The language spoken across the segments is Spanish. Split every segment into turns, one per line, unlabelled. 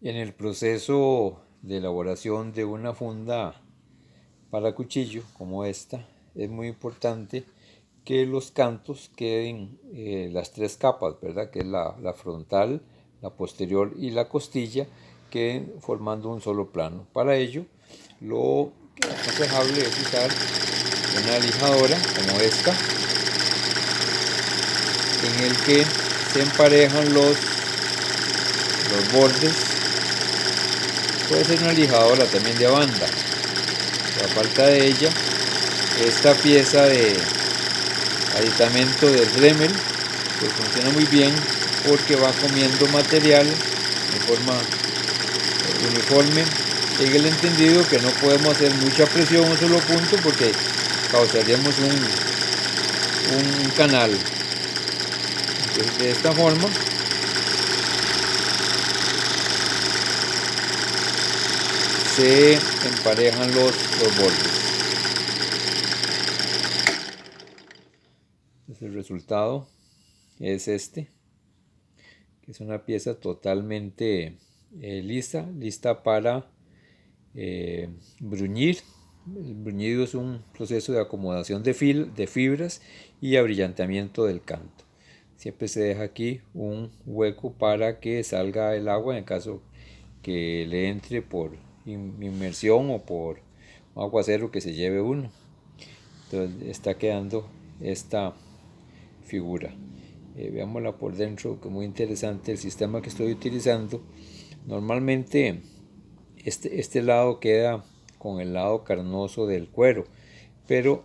En el proceso de elaboración de una funda para cuchillo como esta, es muy importante que los cantos queden las tres capas, ¿verdad? Que es la frontal, la posterior y la costilla, queden formando un solo plano. Para ello, lo aconsejable es usar una lijadora como esta, en el que se emparejan los bordes. Puede ser una lijadora también de banda. A falta de ella, esta pieza de aditamento del Dremel pues funciona muy bien porque va comiendo material de forma uniforme, en el entendido que no podemos hacer mucha presión en un solo punto porque causaríamos un canal. Entonces, de esta forma se emparejan los bordes. Entonces, el resultado es este, que es una pieza totalmente lista para bruñir. El bruñido es un proceso de acomodación de fibras y abrillantamiento del canto. Siempre se deja aquí un hueco para que salga el agua en caso que le entre por inmersión o por aguacero que se lleve uno. Entonces está quedando esta figura. Veámosla por dentro, que muy interesante el sistema que estoy utilizando. Normalmente este lado queda con el lado carnoso del cuero, pero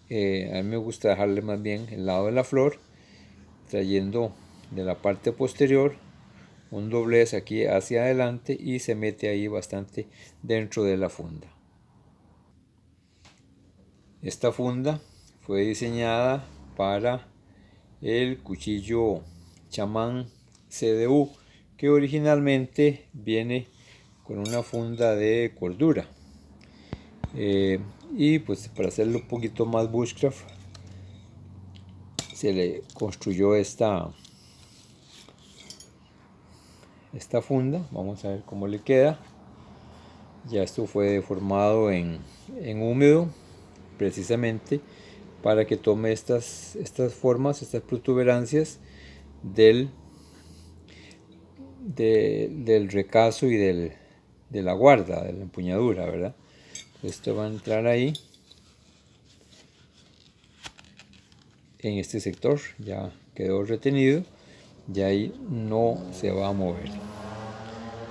a mí me gusta dejarle más bien el lado de la flor, trayendo de la parte posterior un doblez aquí hacia adelante y se mete ahí bastante dentro de la funda. Esta funda fue diseñada para el cuchillo chamán CDU, que originalmente viene con una funda de cordura. Y pues para hacerlo un poquito más bushcraft se le construyó esta funda. Vamos a ver cómo le queda. Ya esto fue deformado en húmedo precisamente para que tome estas formas, estas protuberancias del recazo y de la guarda, de la empuñadura, ¿verdad? Esto va a entrar ahí en este sector, ya quedó retenido y ahí no se va a mover.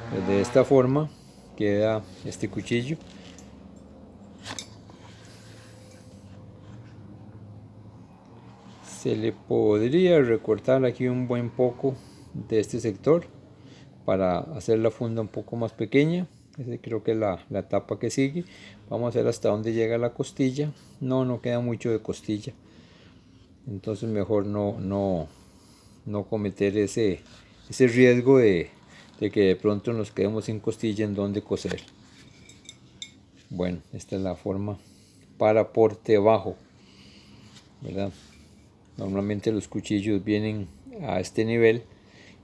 Pues de esta forma queda este cuchillo. Se le podría recortar aquí un buen poco de este sector para hacer la funda un poco más pequeña. Ese creo que es la etapa que sigue. Vamos a hacer hasta donde llega la costilla. No queda mucho de costilla. Entonces mejor no cometer ese riesgo de que de pronto nos quedemos sin costilla en donde coser. Bueno, esta es la forma para porte bajo, ¿verdad? Normalmente los cuchillos vienen a este nivel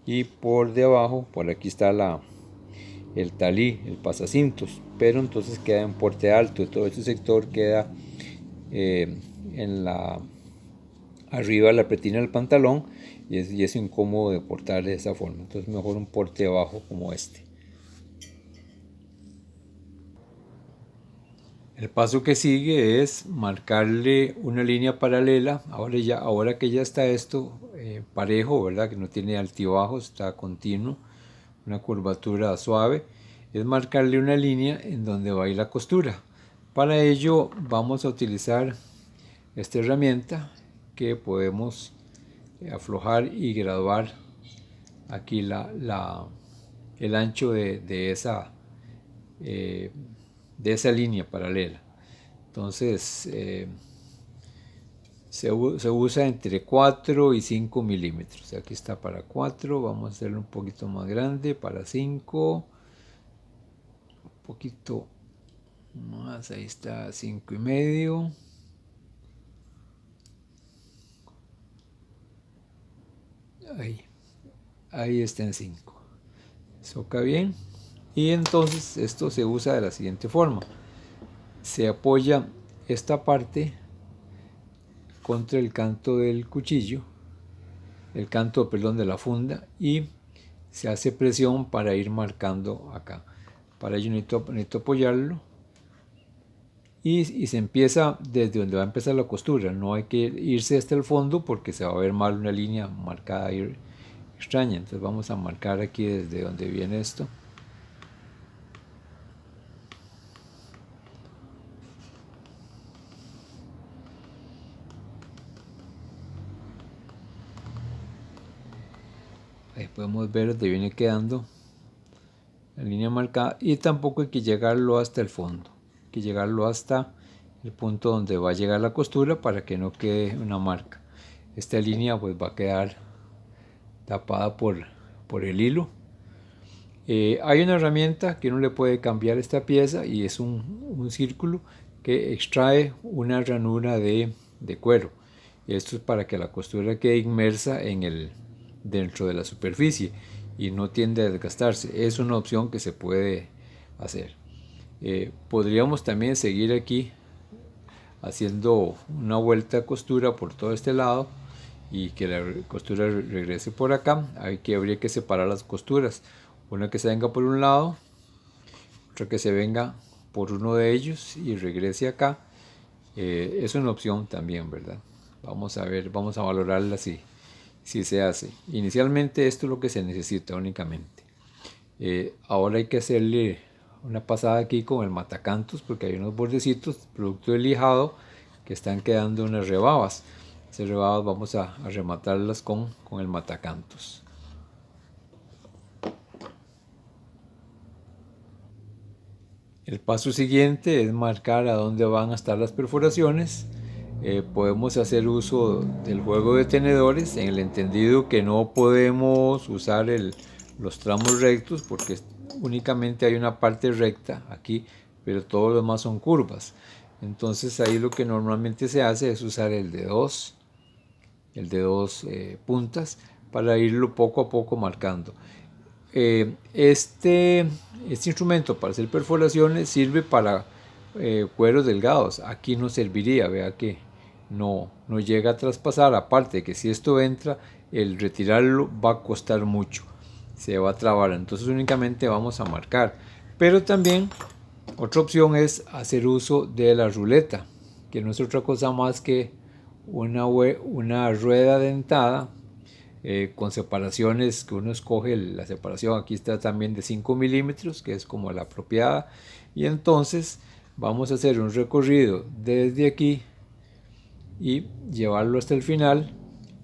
y por debajo, por aquí está el talí, el pasacintos, pero entonces queda en porte alto. Todo este sector queda en arriba de la pretina del pantalón y es incómodo de portar de esa forma. Entonces mejor un porte bajo como este. El paso que sigue es marcarle una línea paralela. Ahora que ya está esto parejo, ¿verdad? Que no tiene altibajos, está continuo, una curvatura suave, es marcarle una línea en donde va a ir la costura. Para ello vamos a utilizar esta herramienta que podemos aflojar y graduar aquí el ancho de esa línea paralela. Entonces se usa entre 4 y 5 milímetros. Aquí está para 4, vamos a hacerlo un poquito más grande, para 5, un poquito más, ahí está 5 y medio. Ahí está en 5. Soca bien. Y entonces esto se usa de la siguiente forma: se apoya esta parte contra el canto del cuchillo, el canto, perdón, de la funda, y se hace presión para ir marcando acá. Para ello necesito apoyarlo, y se empieza desde donde va a empezar la costura. No hay que irse hasta el fondo porque se va a ver mal una línea marcada ahí extraña. Entonces vamos a marcar aquí desde donde viene esto. Ahí podemos ver donde viene quedando la línea marcada, y tampoco hay que llegarlo hasta el fondo, hay que llegarlo hasta el punto donde va a llegar la costura para que no quede una marca. Esta línea pues va a quedar tapada por el hilo. Hay una herramienta que uno le puede cambiar esta pieza, y es un círculo que extrae una ranura de cuero. Esto es para que la costura quede inmersa dentro de la superficie y no tiende a desgastarse. Es una opción que se puede hacer. Podríamos también seguir aquí haciendo una vuelta a costura por todo este lado y que la costura regrese por acá. Habría que separar las costuras, una que se venga por un lado, otra que se venga por uno de ellos y regrese acá. Es una opción también, ¿verdad? Vamos a ver, vamos a valorarla si se hace. Inicialmente esto es lo que se necesita únicamente. Ahora hay que hacerle una pasada aquí con el matacantos, porque hay unos bordecitos producto del lijado que están quedando unas rebabas. Esas rebabas vamos a rematarlas con el matacantos. El paso siguiente es marcar a dónde van a estar las perforaciones. Podemos hacer uso del juego de tenedores, en el entendido que no podemos usar los tramos rectos porque únicamente hay una parte recta aquí, pero todos los demás son curvas. Entonces ahí lo que normalmente se hace es usar el de dos puntas para irlo poco a poco marcando. Este instrumento para hacer perforaciones sirve para cueros delgados. Aquí no serviría, vea que no llega a traspasar. Aparte de que si esto entra, el retirarlo va a costar mucho, se va a trabar. Entonces únicamente vamos a marcar. Pero también otra opción es hacer uso de la ruleta, que no es otra cosa más que una rueda dentada con separaciones que uno escoge. La separación aquí está también de 5 milímetros, que es como la apropiada, y entonces vamos a hacer un recorrido desde aquí y llevarlo hasta el final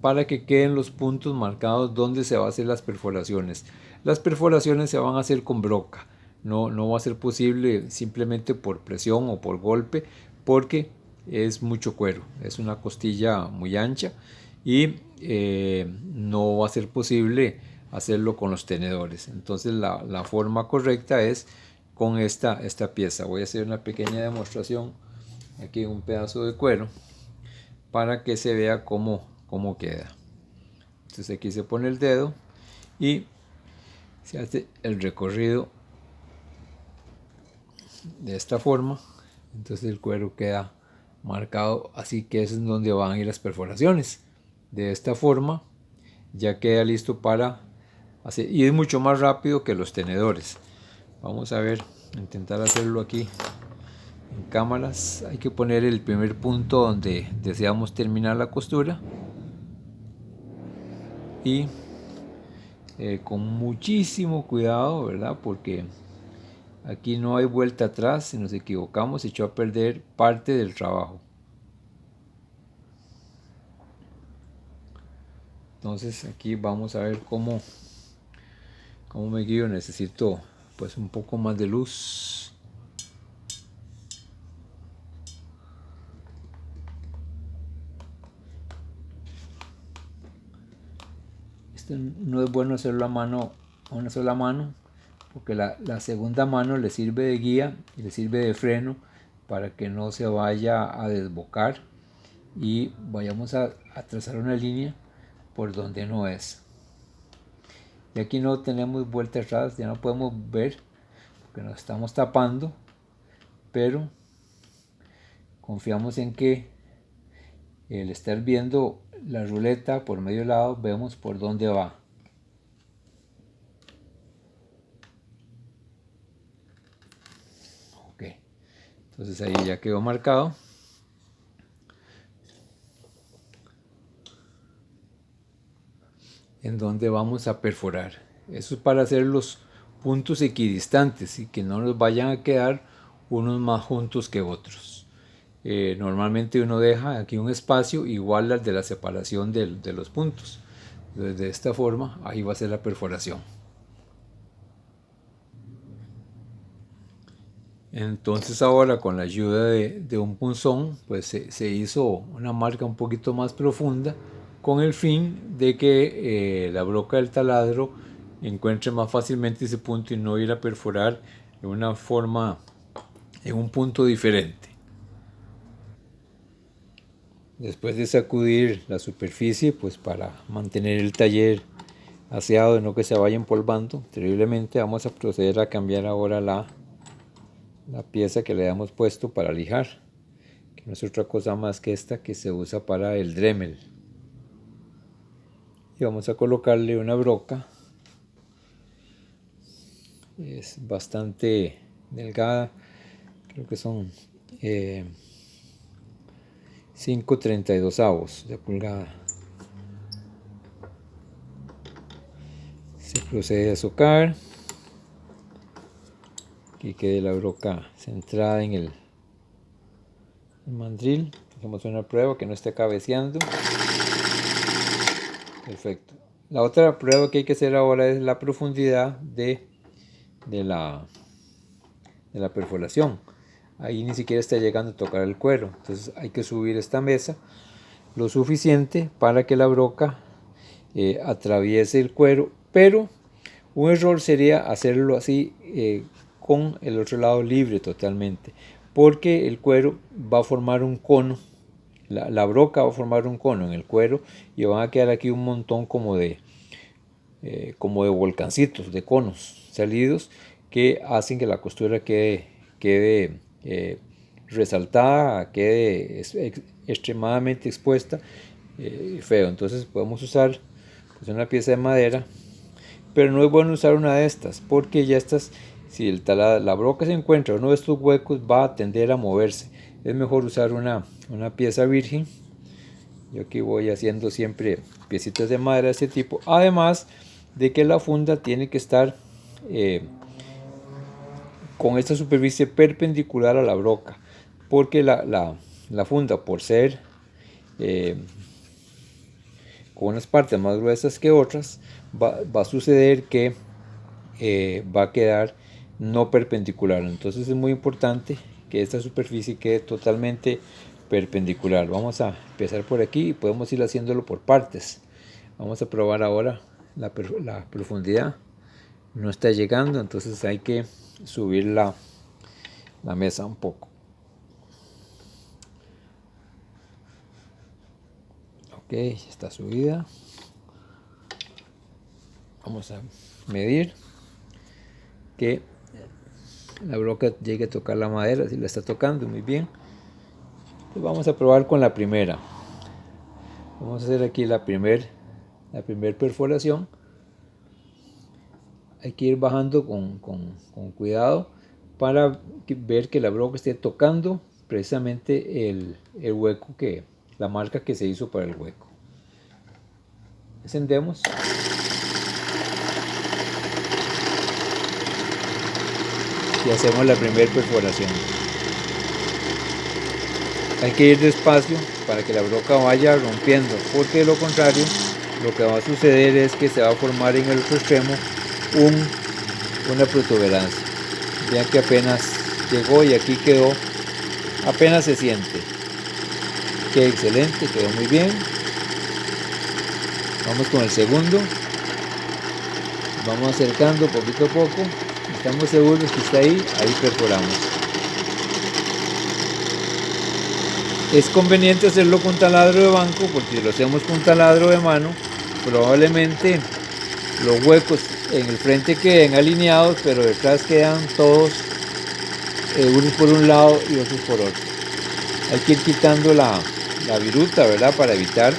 para que queden los puntos marcados donde se van a hacer las perforaciones. Las perforaciones se van a hacer con broca, no va a ser posible simplemente por presión o por golpe, porque es mucho cuero, es una costilla muy ancha, y no va a ser posible hacerlo con los tenedores. Entonces la forma correcta es con esta pieza. Voy a hacer una pequeña demostración aquí en un pedazo de cuero para que se vea cómo queda. Entonces aquí se pone el dedo y se hace el recorrido de esta forma. Entonces el cuero queda marcado, así que es donde van a ir las perforaciones. De esta forma ya queda listo para hacer, y es mucho más rápido que los tenedores. Vamos a ver, intentar hacerlo aquí en cámaras. Hay que poner el primer punto donde deseamos terminar la costura y con muchísimo cuidado, ¿verdad? Porque aquí no hay vuelta atrás. Si nos equivocamos, se echó a perder parte del trabajo. Entonces aquí vamos a ver cómo me guío. Necesito pues un poco más de luz. Esto no es bueno hacerlo a una sola mano, porque la segunda mano le sirve de guía y le sirve de freno para que no se vaya a desbocar y vayamos a trazar una línea por donde no es. Y aquí no tenemos vuelta atrás, ya no podemos ver porque nos estamos tapando, pero confiamos en que el estar viendo la ruleta por medio lado vemos por dónde va. Ok, entonces ahí ya quedó marcado. En donde vamos a perforar. Eso es para hacer los puntos equidistantes y que no nos vayan a quedar unos más juntos que otros. Normalmente uno deja aquí un espacio igual al de la separación de los puntos. Entonces, de esta forma ahí va a ser la perforación. Entonces ahora con la ayuda de un punzón pues se hizo una marca un poquito más profunda con el fin de que la broca del taladro encuentre más fácilmente ese punto y no ir a perforar de una forma en un punto diferente. Después de sacudir la superficie pues para mantener el taller aseado y no que se vaya empolvando terriblemente, vamos a proceder a cambiar ahora la pieza que le hemos puesto para lijar, que no es otra cosa más que esta que se usa para el Dremel. Y vamos a colocarle una broca, es bastante delgada, creo que son 5/32 de pulgada. Se procede a socar, que quede la broca centrada en el mandril. Hacemos una prueba que no esté cabeceando. Perfecto. La otra prueba que hay que hacer ahora es la profundidad de la perforación. Ahí ni siquiera está llegando a tocar el cuero. Entonces hay que subir esta mesa lo suficiente para que la broca atraviese el cuero. Pero un error sería hacerlo así con el otro lado libre totalmente. Porque el cuero va a formar un cono. La broca va a formar un cono en el cuero y van a quedar aquí un montón como de volcancitos, de conos salidos que hacen que la costura quede resaltada, quede extremadamente expuesta, feo. Entonces podemos usar pues, una pieza de madera, pero no es bueno usar una de estas porque ya estas, si la broca se encuentra en uno de estos huecos va a tender a moverse. Es mejor usar una pieza virgen. Yo aquí voy haciendo siempre piecitas de madera de este tipo, además de que la funda tiene que estar con esta superficie perpendicular a la broca, porque la funda, por ser con unas partes más gruesas que otras, va a suceder que va a quedar no perpendicular. Entonces es muy importante que esta superficie quede totalmente perpendicular. Vamos a empezar por aquí y podemos ir haciéndolo por partes. Vamos a probar ahora la profundidad. No está llegando, entonces hay que subir la mesa un poco. Ok, está subida. Vamos a medir que la broca llegue a tocar la madera. Si la está tocando muy bien. Entonces vamos a probar con la primera. Vamos a hacer aquí la primer perforación. Hay que ir bajando con cuidado para ver que la broca esté tocando precisamente el hueco, la marca que se hizo para el hueco. Encendemos. Y hacemos la primera perforación. Hay que ir despacio para que la broca vaya rompiendo, porque de lo contrario lo que va a suceder es que se va a formar en el otro extremo una protuberancia. Vean que apenas llegó y aquí quedó, apenas se siente. Qué excelente, quedó muy bien. Vamos con el segundo. Vamos acercando poquito a poco. Estamos seguros que está ahí perforamos. Es conveniente hacerlo con taladro de banco, porque si lo hacemos con taladro de mano, probablemente los huecos en el frente queden alineados, pero detrás quedan todos unos por un lado y otros por otro. Hay que ir quitando la viruta, ¿verdad? Para evitar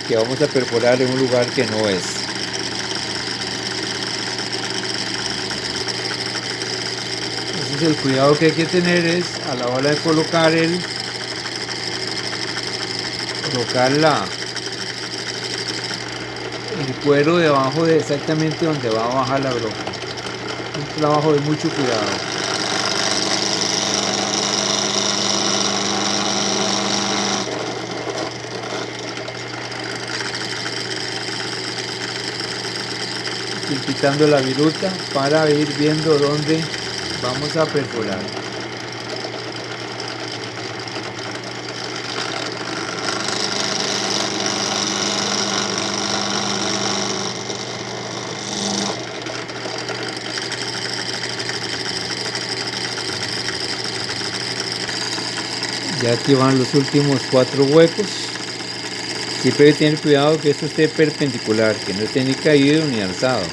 que vamos a perforar en un lugar que no es. Entonces el cuidado que hay que tener es a la hora de colocar el cuero debajo de exactamente donde va a bajar la broca. Un trabajo de mucho cuidado. Ir quitando la viruta para ir viendo dónde vamos a perforar. Ya aquí van los últimos 4 huecos. Siempre hay que tener cuidado que esto esté perpendicular, que no esté ni caído ni alzado.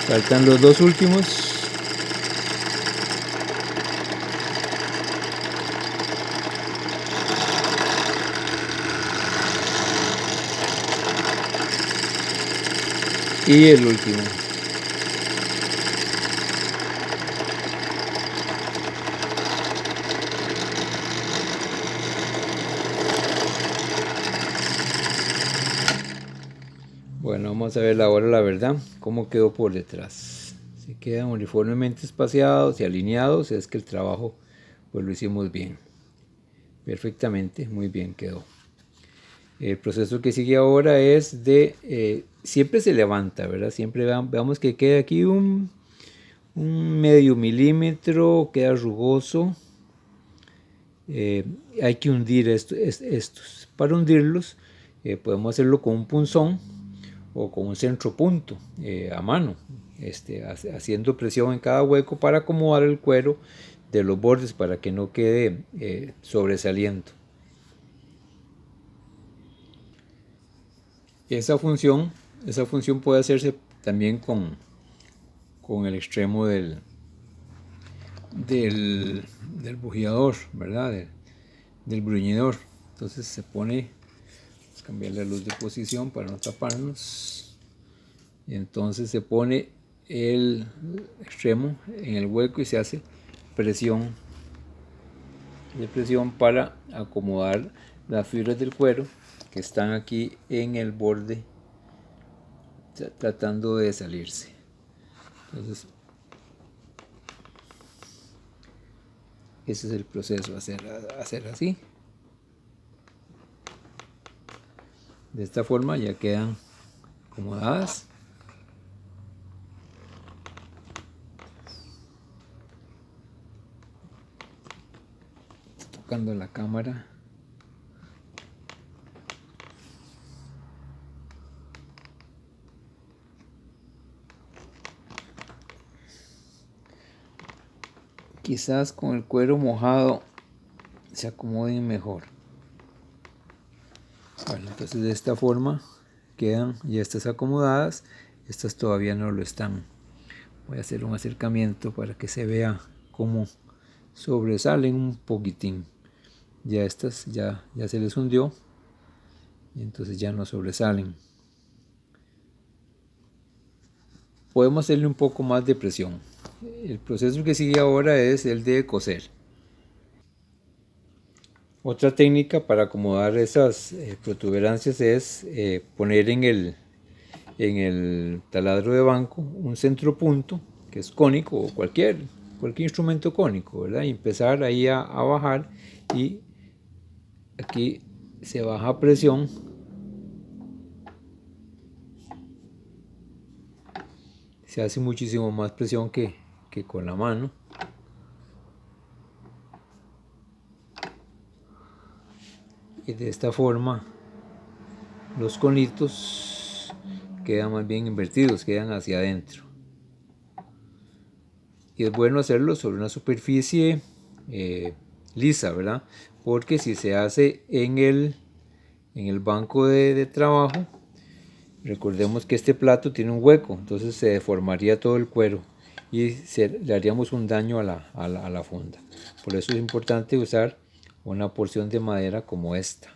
Faltan los 2 últimos. Y el último. Bueno, vamos a ver ahora la verdad, cómo quedó por detrás. Si quedan uniformemente espaciados y alineados, es que el trabajo pues lo hicimos bien. Perfectamente, muy bien quedó. El proceso que sigue ahora es de, siempre se levanta, ¿verdad? Siempre veamos que queda aquí un medio milímetro, queda rugoso. Hay que hundir estos. Para hundirlos podemos hacerlo con un punzón o con un centropunto a mano, haciendo presión en cada hueco para acomodar el cuero de los bordes para que no quede sobresaliendo. Esa función puede hacerse también con el extremo del bujeador, ¿verdad? Del bruñidor. Entonces se pone, vamos a cambiar la luz de posición para no taparnos, y entonces se pone el extremo en el hueco y se hace presión para acomodar las fibras del cuero que están aquí en el borde tratando de salirse. Entonces ese es el proceso, hacer así. De esta forma ya quedan acomodadas. Está tocando la cámara. Quizás con el cuero mojado se acomoden mejor. Bueno, entonces de esta forma quedan ya estas acomodadas. Estas todavía no lo están. Voy a hacer un acercamiento para que se vea cómo sobresalen un poquitín. Ya estas ya se les hundió y entonces ya no sobresalen. Podemos hacerle un poco más de presión. El proceso que sigue ahora es el de coser. Otra técnica para acomodar esas protuberancias es poner en el taladro de banco un centropunto que es cónico o cualquier instrumento cónico, ¿verdad? Y empezar ahí a bajar, y aquí se baja a presión se hace muchísimo más presión que con la mano. Y de esta forma los conitos quedan más bien invertidos, quedan hacia adentro. Y es bueno hacerlo sobre una superficie lisa, ¿verdad? Porque si se hace en el banco de trabajo, recordemos que este plato tiene un hueco, entonces se deformaría todo el cuero y le haríamos un daño a la funda. Por eso es importante usar una porción de madera como esta.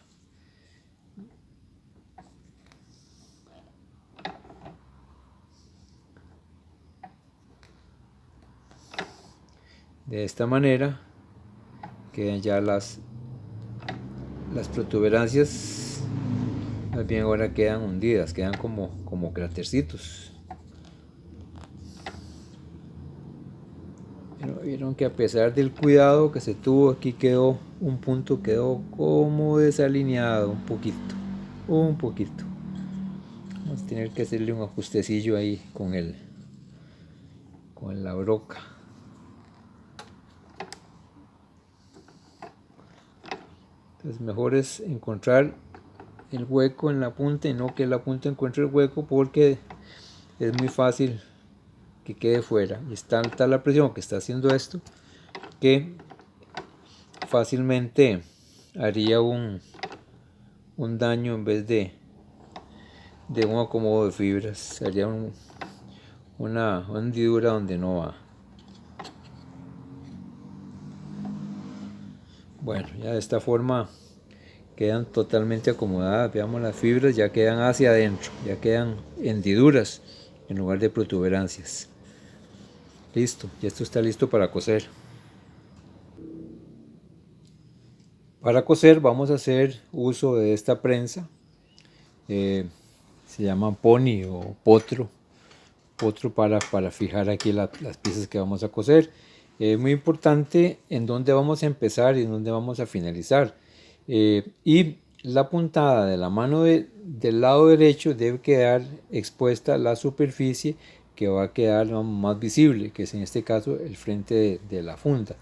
De esta manera quedan ya las protuberancias, más bien ahora quedan hundidas, quedan como crátercitos. Pero vieron que a pesar del cuidado que se tuvo, aquí quedó un punto, quedó como desalineado un poquito. Vamos a tener que hacerle un ajustecillo ahí con la broca. Entonces mejor es encontrar el hueco en la punta y no que la punta encuentre el hueco, porque es muy fácil que quede fuera. Y es tanta la presión que está haciendo esto que fácilmente haría un daño en vez de un acomodo de fibras. Haría una hendidura donde no va. Bueno, ya de esta forma quedan totalmente acomodadas. Veamos, las fibras ya quedan hacia adentro, ya quedan hendiduras en lugar de protuberancias. Listo, y esto está listo para coser. Para coser vamos a hacer uso de esta prensa. Se llaman pony o potro para fijar aquí las piezas que vamos a coser. Es muy importante en dónde vamos a empezar y en dónde vamos a finalizar. Y la puntada de la mano del lado derecho debe quedar expuesta a la superficie que va a quedar más visible, que es en este caso el frente de la funda.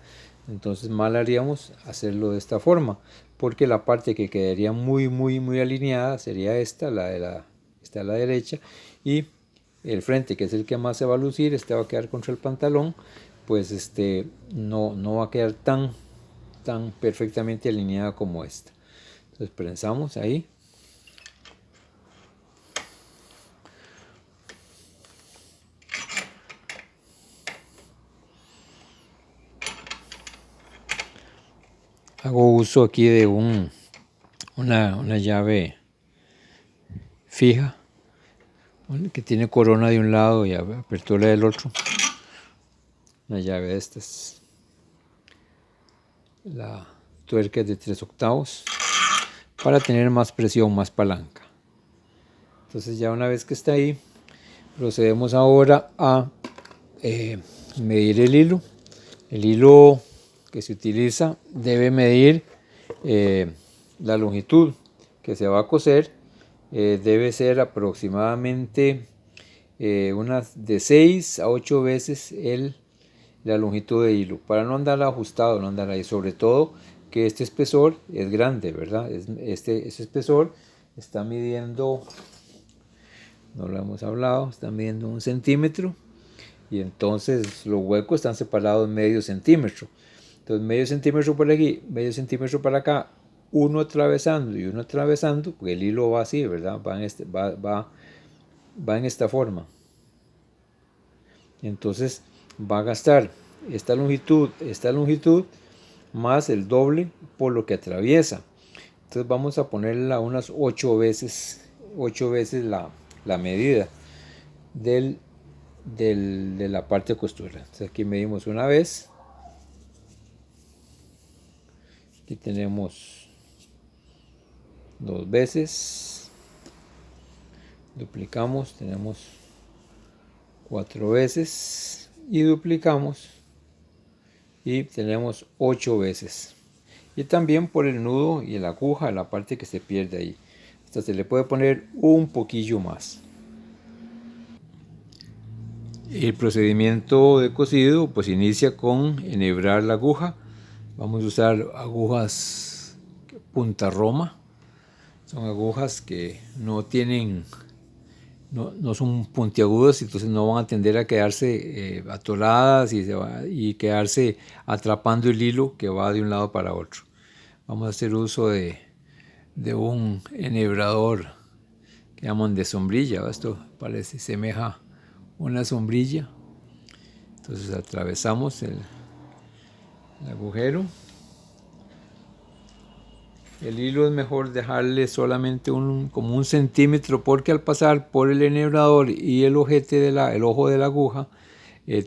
Entonces mal haríamos hacerlo de esta forma, porque la parte que quedaría muy alineada sería esta, esta a la derecha, y el frente, que es el que más se va a lucir, este va a quedar contra el pantalón, pues no va a quedar tan perfectamente alineada como esta. Entonces prensamos ahí. Hago uso aquí de una llave fija que tiene corona de un lado y apertura del otro. Una llave de estas. La tuerca es de 3/8 para tener más presión, más palanca. Entonces ya una vez que está ahí, procedemos ahora a medir el hilo. El hilo que se utiliza debe medir la longitud que se va a coser. Debe ser aproximadamente unas de 6 a 8 veces la longitud de hilo, para no andar ajustado, no andar ahí. Sobre todo que este espesor es grande, ¿verdad? Este espesor está midiendo, no lo hemos hablado, está midiendo 1 centímetro, y entonces los huecos están separados medio centímetro. Entonces medio centímetro por aquí, medio centímetro para acá, uno atravesando y uno atravesando, porque el hilo va así, ¿verdad? Va en esta forma. Entonces va a gastar esta longitud más el doble por lo que atraviesa. Entonces vamos a ponerla unas 8 veces la medida de la parte de costura. Entonces aquí medimos una vez. Aquí tenemos 2 veces. Duplicamos, tenemos 4 veces y duplicamos y tenemos 8 veces. Y también por el nudo y la aguja, la parte que se pierde ahí. Hasta se le puede poner un poquillo más. El procedimiento de cosido pues inicia con enhebrar la aguja. Vamos a usar agujas punta Roma. Son agujas que no son puntiagudas, entonces no van a tender a quedarse atoradas y quedarse atrapando el hilo que va de un lado para otro. Vamos a hacer uso de un enhebrador que llaman de sombrilla. Esto semeja una sombrilla. Entonces atravesamos el agujero. El hilo es mejor dejarle solamente como un centímetro, porque al pasar por el enhebrador y el ojete el ojo de la aguja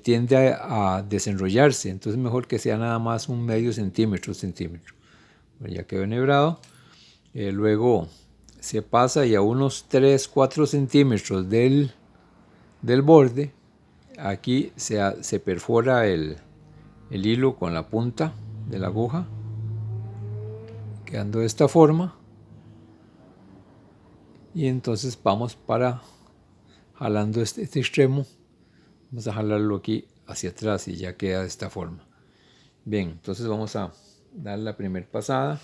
tiende a desenrollarse. Entonces es mejor que sea nada más un medio centímetro, Bueno, ya quedó enhebrado. Luego se pasa y a unos 3-4 centímetros del borde, aquí se perfora el hilo con la punta de la aguja, quedando de esta forma. Y entonces vamos para jalando este extremo, vamos a jalarlo aquí hacia atrás y ya queda de esta forma. Bien, entonces vamos a dar la primera pasada.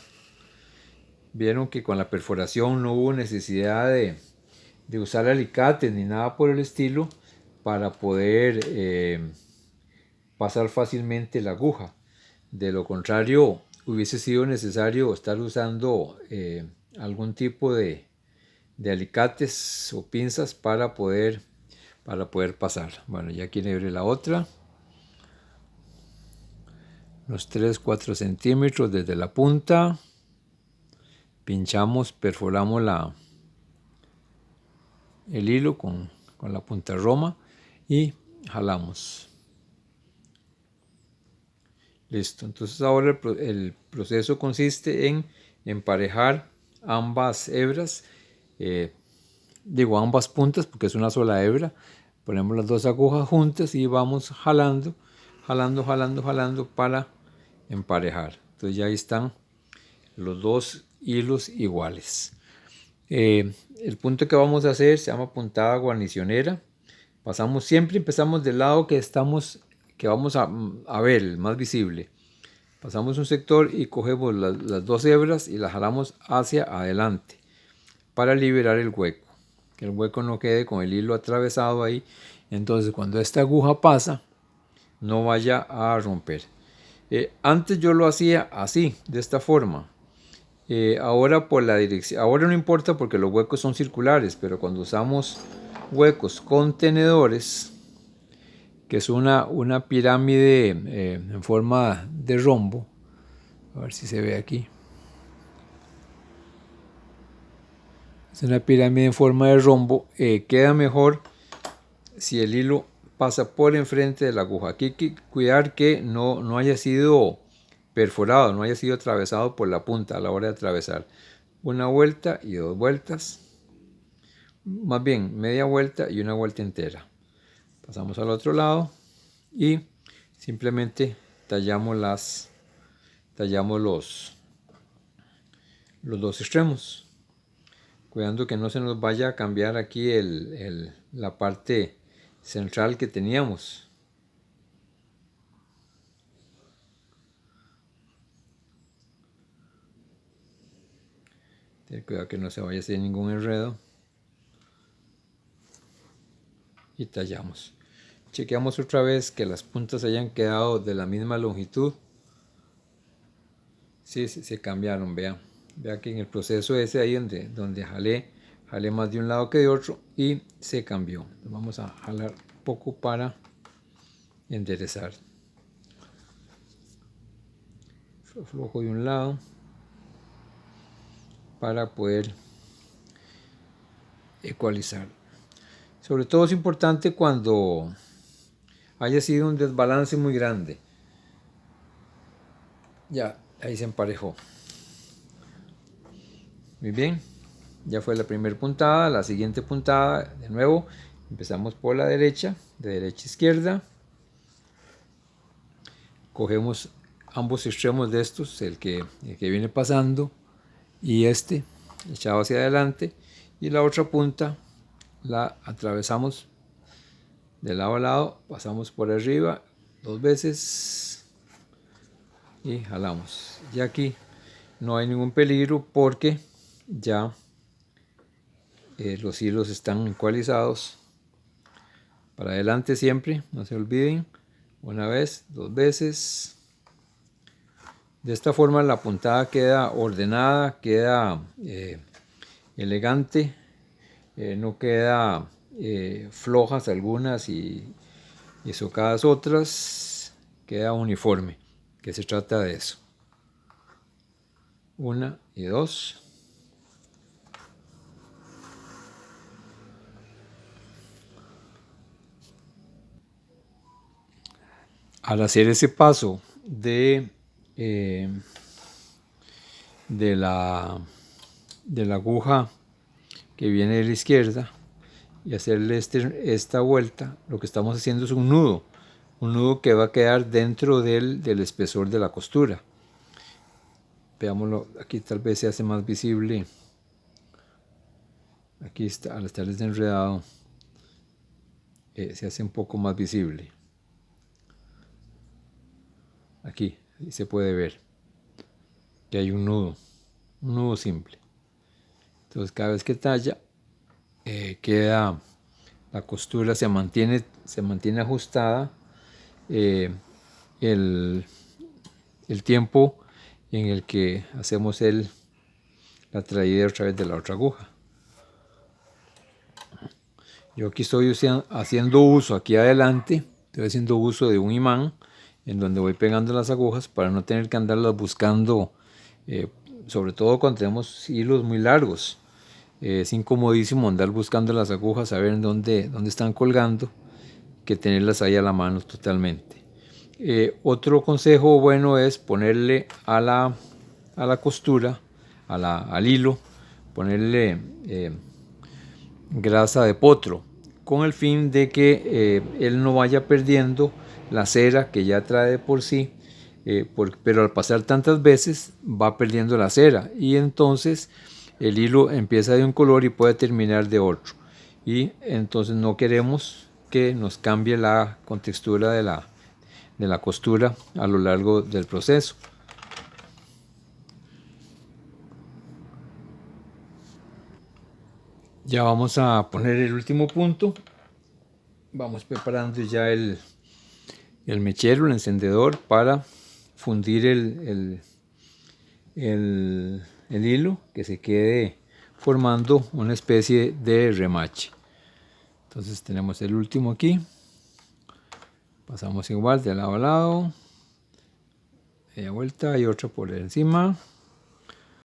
Vieron que con la perforación no hubo necesidad de usar alicates ni nada por el estilo para poder pasar fácilmente la aguja. De lo contrario, hubiese sido necesario estar usando algún tipo de alicates o pinzas para poder pasar. Bueno, ya aquí enhebré la otra. Los 3-4 centímetros desde la punta. Pinchamos, perforamos el hilo con la punta Roma y jalamos. Listo. Entonces ahora el proceso consiste en emparejar ambas hebras. Digo ambas puntas porque es una sola hebra. Ponemos las dos agujas juntas y vamos jalando para emparejar. Entonces ya ahí están los dos hilos iguales. El punto que vamos a hacer se llama puntada guarnicionera. Empezamos del lado que vamos a ver, el más visible. Pasamos un sector y cogemos las dos hebras y las jalamos hacia adelante para liberar el hueco. Que el hueco no quede con el hilo atravesado ahí. Entonces cuando esta aguja pasa, no vaya a romper. Antes yo lo hacía así, de esta forma. Ahora por la dirección, ahora no importa porque los huecos son circulares, pero cuando usamos huecos contenedores, que es una pirámide en forma de rombo, a ver si se ve aquí. Es una pirámide en forma de rombo, queda mejor si el hilo pasa por enfrente de la aguja. Aquí hay que cuidar que no haya sido perforado, no haya sido atravesado por la punta a la hora de atravesar. Una vuelta y dos vueltas, más bien media vuelta y una vuelta entera. Pasamos al otro lado y simplemente tallamos los dos extremos, cuidando que no se nos vaya a cambiar aquí la parte central que teníamos. Ten cuidado que no se vaya a hacer ningún enredo. Y tallamos. Chequeamos otra vez que las puntas hayan quedado de la misma longitud. Sí, se cambiaron, vean. Vean que en el proceso ese ahí donde jalé más de un lado que de otro y se cambió. Entonces vamos a jalar un poco para enderezar. Flojo de un lado para poder ecualizar. Sobre todo es importante cuando haya sido un desbalance muy grande. Ya, ahí se emparejó. Muy bien, ya fue la primera puntada. La siguiente puntada, de nuevo, empezamos por la derecha, de derecha a izquierda. Cogemos ambos extremos de estos, el que viene pasando y este echado hacia adelante, y la otra punta la atravesamos de lado a lado, pasamos por arriba 2 veces y jalamos. Ya aquí no hay ningún peligro porque ya los hilos están ecualizados. Para adelante siempre, no se olviden, una vez, 2 veces. De esta forma la puntada queda ordenada, queda elegante, no queda flojas algunas y socadas otras, queda uniforme, que se trata de eso. 1 y 2. Al hacer ese paso de la aguja que viene de la izquierda y hacerle esta vuelta, lo que estamos haciendo es un nudo que va a quedar dentro del espesor de la costura. Veámoslo, aquí tal vez se hace más visible. Aquí está, al estar desenredado, se hace un poco más visible. Aquí se puede ver que hay un nudo simple. Entonces cada vez que talla, queda la costura, se mantiene ajustada. El tiempo en el que hacemos la traída a través de la otra aguja. Yo aquí estoy haciendo uso, aquí adelante, estoy haciendo uso de un imán en donde voy pegando las agujas para no tener que andarlas buscando, sobre todo cuando tenemos hilos muy largos. Es incomodísimo andar buscando las agujas, saber dónde están colgando, que tenerlas ahí a la mano totalmente. Otro consejo bueno es ponerle a la costura, al hilo, ponerle grasa de potro, con el fin de que él no vaya perdiendo la cera que ya trae de por sí, pero al pasar tantas veces va perdiendo la cera y entonces el hilo empieza de un color y puede terminar de otro, y entonces no queremos que nos cambie la contextura de la costura a lo largo del proceso. Ya vamos a poner el último punto. Vamos preparando ya el mechero, el encendedor, para fundir el hilo, que se quede formando una especie de remache. Entonces tenemos el último aquí. Pasamos igual de lado a lado. Media vuelta y otra por encima.